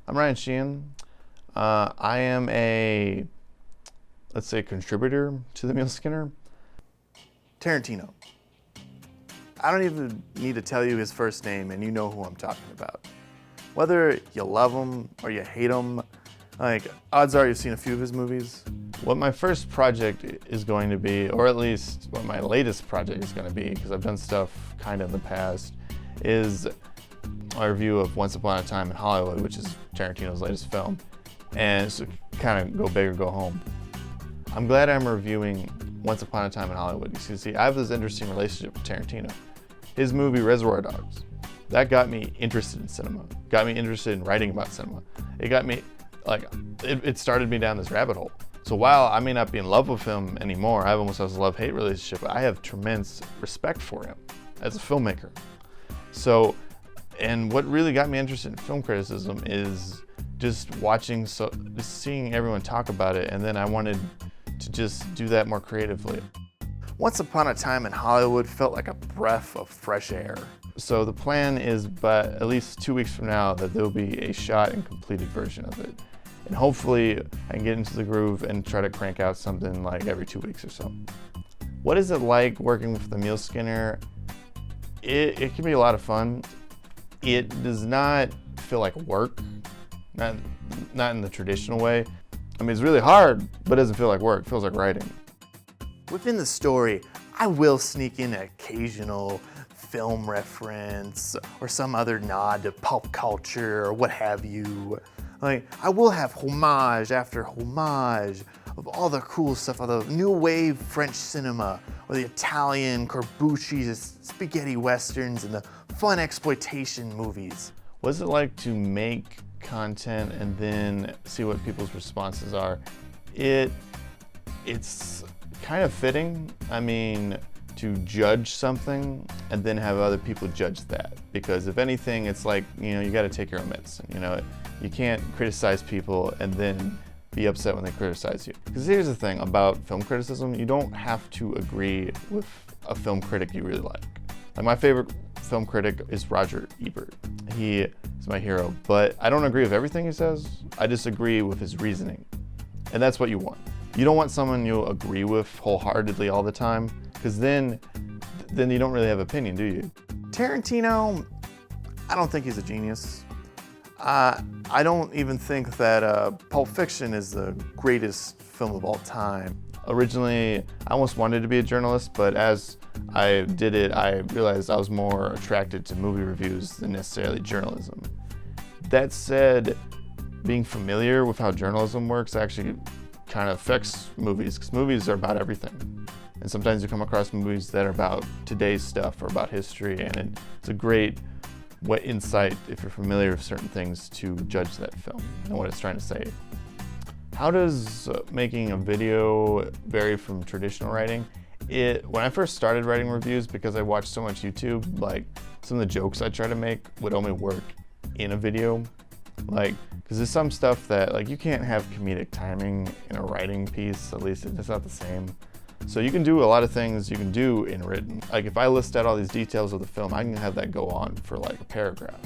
I'm Ryan Sheehan. I am a, let's say, contributor to the Mule Skinner. Tarantino. I don't even need to tell you his first name and you know who I'm talking about. Whether you love him or you hate him, like, odds are you've seen a few of his movies. What my first project is going to be, or at least what my latest project is going to be, because I've done stuff kind of in the past, is my review of Once Upon a Time in Hollywood, which is Tarantino's latest film. And so kind of go big or go home. I'm glad I'm reviewing Once Upon a Time in Hollywood. You see, I have this interesting relationship with Tarantino. His movie Reservoir Dogs, that got me interested in cinema, got me interested in writing about cinema. It got me, it started me down this rabbit hole. So while I may not be in love with him anymore, I have almost a love-hate relationship, I have tremendous respect for him as a filmmaker. So, and what really got me interested in film criticism is just seeing everyone talk about it, and then I wanted to just do that more creatively. Once Upon a Time in Hollywood felt like a breath of fresh air. So the plan is, by at least 2 weeks from now, that there'll be a shot and completed version of it. And hopefully I can get into the groove and try to crank out something like every 2 weeks or so. What is it like working with the Mule Skinner? It can be a lot of fun. It does not feel like work, not in the traditional way. I mean, it's really hard, but it doesn't feel like work. It feels like writing. Within the story, I will sneak in an occasional film reference or some other nod to pop culture or what have you. Like, I will have homage after homage of all the cool stuff, of the new wave French cinema, or the Italian Corbucci spaghetti westerns, and the fun exploitation movies. What's it like to make content and then see what people's responses are? It's kind of fitting. I mean, to judge something and then have other people judge that, because if anything, it's like, you got to take your own medicine. You can't criticize people and then be upset when they criticize you. Because here's the thing about film criticism: you don't have to agree with a film critic you really like. Like, my favorite film critic is Roger Ebert. He is my hero, but I don't agree with everything he says. I disagree with his reasoning, and that's what you want. You don't want someone you agree with wholeheartedly all the time, because then you don't really have opinion, do you? Tarantino, I don't think he's a genius. I don't even think that Pulp Fiction is the greatest film of all time. Originally, I almost wanted to be a journalist, but as I did it, I realized I was more attracted to movie reviews than necessarily journalism. That said, being familiar with how journalism works actually kind of affects movies, because movies are about everything. And sometimes you come across movies that are about today's stuff or about history, and it's a great insight, if you're familiar with certain things, to judge that film and what it's trying to say. How does making a video vary from traditional writing? When I first started writing reviews, because I watched so much YouTube, like, some of the jokes I try to make would only work in a video. Because there's some stuff that, you can't have comedic timing in a writing piece, at least it's not the same. So you can do a lot of things you can do in written. Like, if I list out all these details of the film, I can have that go on for a paragraph.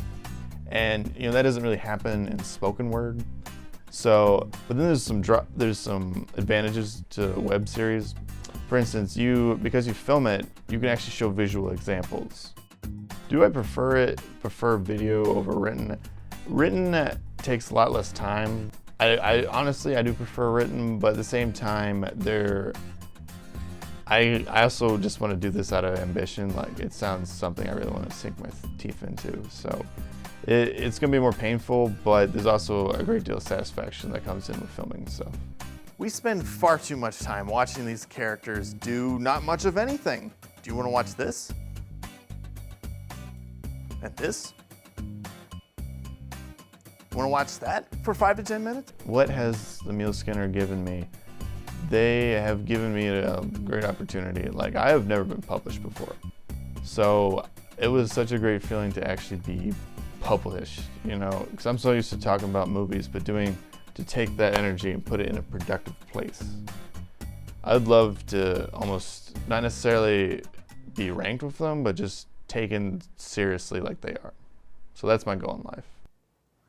And that doesn't really happen in spoken word. So, but then there's some advantages to web series. For instance, because you film it, you can actually show visual examples. Do I prefer video over written? Written takes a lot less time. I honestly do prefer written, but at the same time, I also just want to do this out of ambition. It sounds something I really want to sink my teeth into. So it's going to be more painful, but there's also a great deal of satisfaction that comes in with filming stuff. We spend far too much time watching these characters do not much of anything. Do you want to watch this? And this? You want to watch that for 5 to 10 minutes? What has the Mule Skinner given me? They have given me a great opportunity. I have never been published before. So it was such a great feeling to actually be published, because I'm so used to talking about movies, but to take that energy and put it in a productive place. I'd love to almost not necessarily be ranked with them, but just taken seriously like they are. So that's my goal in life.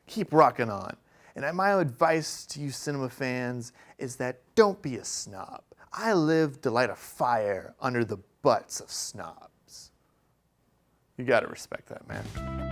Keep rocking on. And my advice to you cinema fans is that don't be a snob. I live to light a fire under the butts of snobs. You gotta respect that, man.